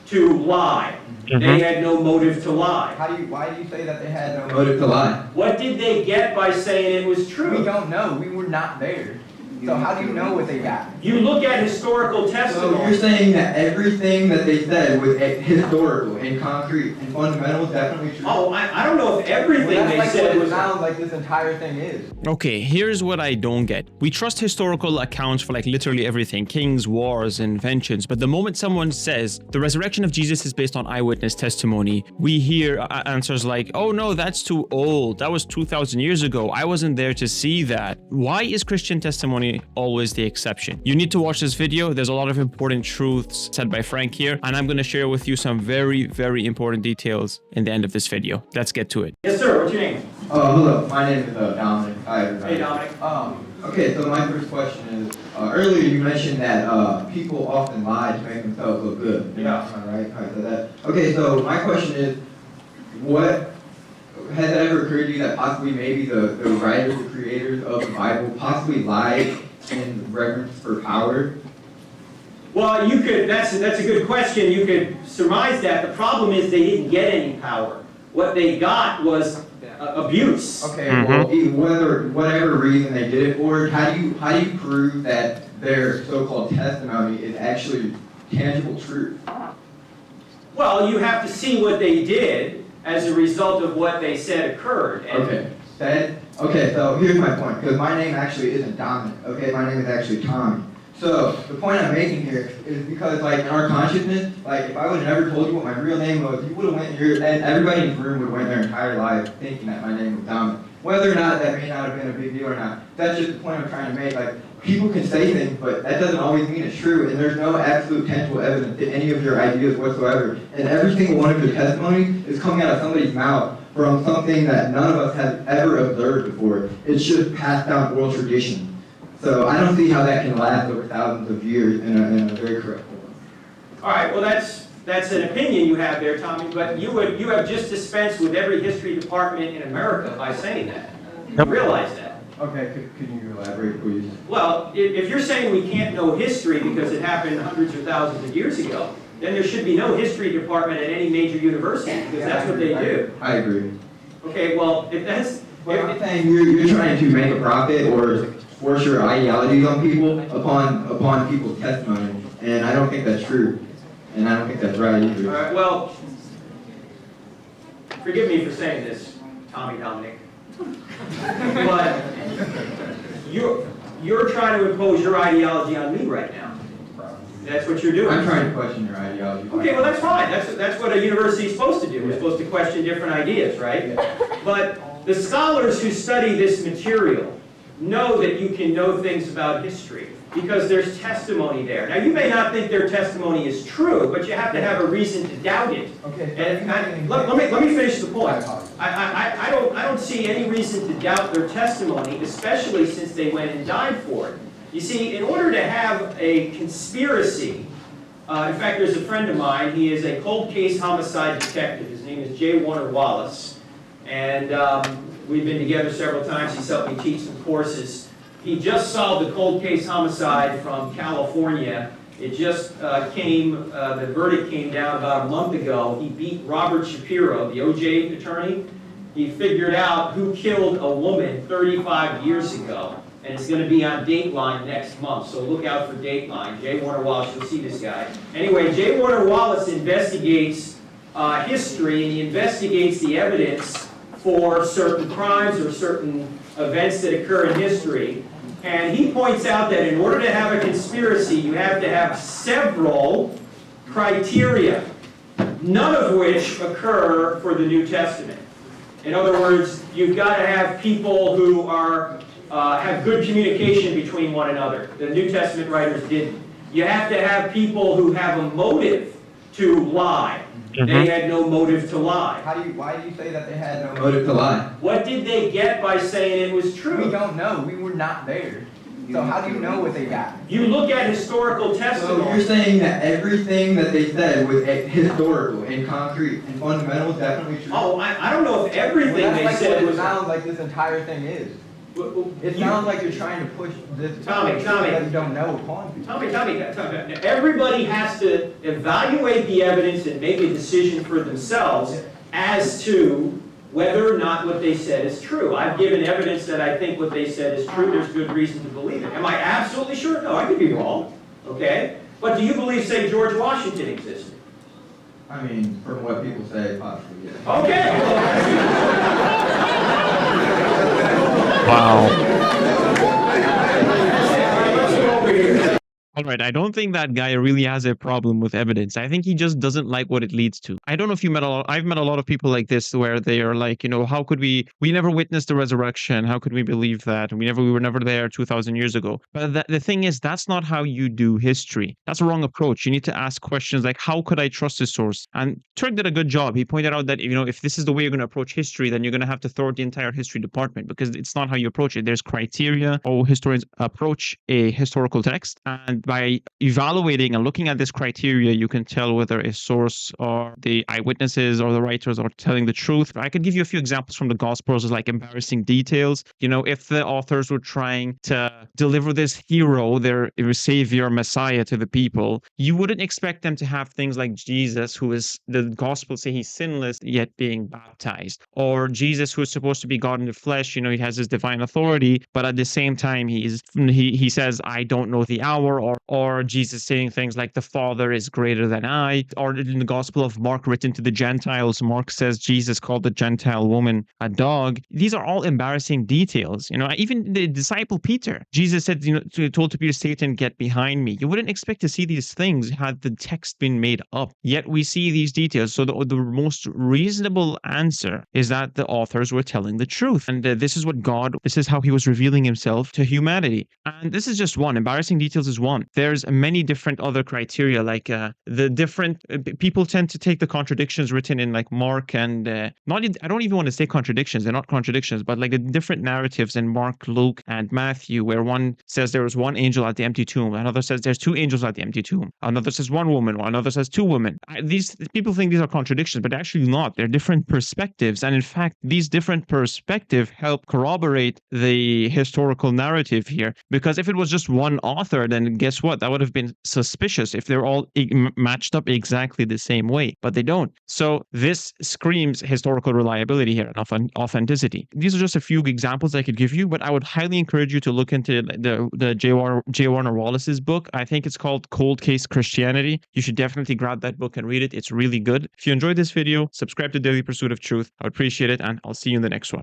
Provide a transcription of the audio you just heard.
to lie. They had no motive to lie. Why do you say that they had no motive to lie? What did they get by saying it was true? We don't know. We were not there. So how do you know what they got? You look at historical testimony. So you're saying that everything that they said was historical and concrete and fundamental is definitely true? Oh, I don't know if everything they said was... sounds like this entire thing is. Okay, here's what I don't get. We trust historical accounts for like literally everything, kings, wars, inventions, but the moment someone says the resurrection of Jesus is based on eyewitness testimony, we hear answers like, oh no, that's too old. That was 2,000 years ago. I wasn't there to see that. Why is Christian testimony always the exception? You need to watch this video. There's a lot of important truths said by Frank here, and I'm going to share with you some very, very important details in the end of this video. Let's get to it. Yes, sir. What's your name? Hello. My name is Dominic. Hi, everybody. Hey, Dominic. Okay, so my first question is, earlier you mentioned that people often lie to make themselves look good. Yeah. Right? Okay, so my question is, what has it ever occurred to you that possibly maybe the writers, the creators of the Bible possibly lied in reverence for power? Well, you could. That's a good question. You could surmise that. The problem is they didn't get any power. What they got was abuse. Okay, well, whatever reason they did it for, how do you prove that their so-called testimony is actually tangible truth? Well, you have to see what they did as a result of what they said occurred. And Okay, so here's my point, because my name actually isn't Dominic, okay? My name is actually Tommy. So, the point I'm making here is because, like, in our consciousness, like, if I would have never told you what my real name was, you would have went here, and everybody in the room would have went their entire life thinking that my name was Dominic. Whether or not that may not have been a big deal or not, that's just the point I'm trying to make. Like, people can say things, but that doesn't always mean it's true, and there's no absolute tangible evidence to any of your ideas whatsoever. And every single one of your testimonies is coming out of somebody's mouth from something that none of us have ever observed before. It's just passed down oral tradition. So I don't see how that can last over thousands of years in a very correct form. all right, well, that's an opinion you have there, Tommy. But you have just dispensed with every history department in America by saying that. You realize that? Okay, could you elaborate, please? Well, if you're saying we can't know history because it happened hundreds or thousands of years ago, then there should be no history department at any major university, because that's what they do. I agree. Okay, well, if that's... Well, I'm saying you're trying to make a profit or force your ideologies on people upon people's testimony, and I don't think that's true, and I don't think that's right either. All right, well, forgive me for saying this, Tommy Dominic, but you're trying to impose your ideology on me right now. That's what you're doing. I'm trying to question your ideology. Okay, well, that's fine. That's what a university is supposed to do. We're supposed to question different ideas, right? Yeah. But the scholars who study this material know that you can know things about history because there's testimony there. Now, you may not think their testimony is true, but you have to have a reason to doubt it. Okay. And let me finish the point. I don't see any reason to doubt their testimony, especially since they went and died for it. You see, in order to have a conspiracy, in fact, there's a friend of mine. He is a cold case homicide detective. His name is J. Warner Wallace. And we've been together several times. He's helped me teach some courses. He just solved a cold case homicide from California. It just the verdict came down about a month ago. He beat Robert Shapiro, the OJ attorney. He figured out who killed a woman 35 years ago. And it's going to be on Dateline next month, so look out for Dateline. J. Warner Wallace, you'll see this guy. Anyway, J. Warner Wallace investigates history, and he investigates the evidence for certain crimes or certain events that occur in history. And he points out that in order to have a conspiracy, you have to have several criteria, none of which occur for the New Testament. In other words, you've got to have people who have good communication between one another. The New Testament writers didn't. You have to have people who have a motive to lie. They had no motive to lie. Why do you say that they had no motive to lie? What did they get by saying it was true? We don't know. We were not there. So how do you know what they got? You look at historical testimony. So you're saying that everything that they said was historical and concrete and fundamental is definitely true? Oh, I don't know if everything they said was... sounds like this entire thing is. It sounds like you're trying to push this Tommy. that you don't know upon people. Tommy, everybody has to evaluate the evidence and make a decision for themselves as to whether or not what they said is true. I've given evidence that I think what they said is true. There's good reason to believe it. Am I absolutely sure? No, I could be wrong. Okay? But do you believe, say, George Washington existed? I mean, from what people say, possibly, yes. Okay. Wow. Let's go over here. All right, I don't think that guy really has a problem with evidence. I think he just doesn't like what it leads to. I don't know if you met a lot. I've met a lot of people like this where they are like, how could we never witnessed the resurrection. How could we believe that? We were never there 2,000 years ago. But the thing is, that's not how you do history. That's a wrong approach. You need to ask questions like, how could I trust this source? And Turek did a good job. He pointed out that, if this is the way you're going to approach history, then you're going to have to throw out the entire history department because it's not how you approach it. There's criteria how historians approach a historical text. And by evaluating and looking at this criteria, you can tell whether a source or the eyewitnesses or the writers are telling the truth. I could give you a few examples from the Gospels, like embarrassing details. If the authors were trying to deliver this hero, their savior, Messiah to the people, you wouldn't expect them to have things like Jesus, who is, the Gospels say he's sinless, yet being baptized. Or Jesus, who is supposed to be God in the flesh, he has his divine authority, but at the same time, he says, I don't know the hour, or Jesus saying things like the Father is greater than I, or in the Gospel of Mark written to the Gentiles, Mark says Jesus called the Gentile woman a dog. These are all embarrassing details. Even the disciple Peter, Jesus said, told to Peter, Satan, get behind me. You wouldn't expect to see these things had the text been made up. Yet we see these details. So the most reasonable answer is that the authors were telling the truth. And this is how he was revealing himself to humanity. And this is just one. Embarrassing details is one. There's many different other criteria, like the different people tend to take the contradictions written in like Mark and I don't even want to say contradictions, they're not contradictions, but like the different narratives in Mark, Luke, and Matthew, where one says there was one angel at the empty tomb, another says there's two angels at the empty tomb, another says one woman, or another says two women. These people think these are contradictions, but actually not. They're different perspectives, and in fact, these different perspectives help corroborate the historical narrative here. Because if it was just one author, then guess what? That would have been suspicious if they're all matched up exactly the same way, but they don't. So this screams historical reliability here and authenticity. These are just a few examples I could give you, but I would highly encourage you to look into the J. Warner Wallace's book. I think it's called Cold Case Christianity. You should definitely grab that book and read it. It's really good. If you enjoyed this video, subscribe to Daily Pursuit of Truth. I would appreciate it, and I'll see you in the next one.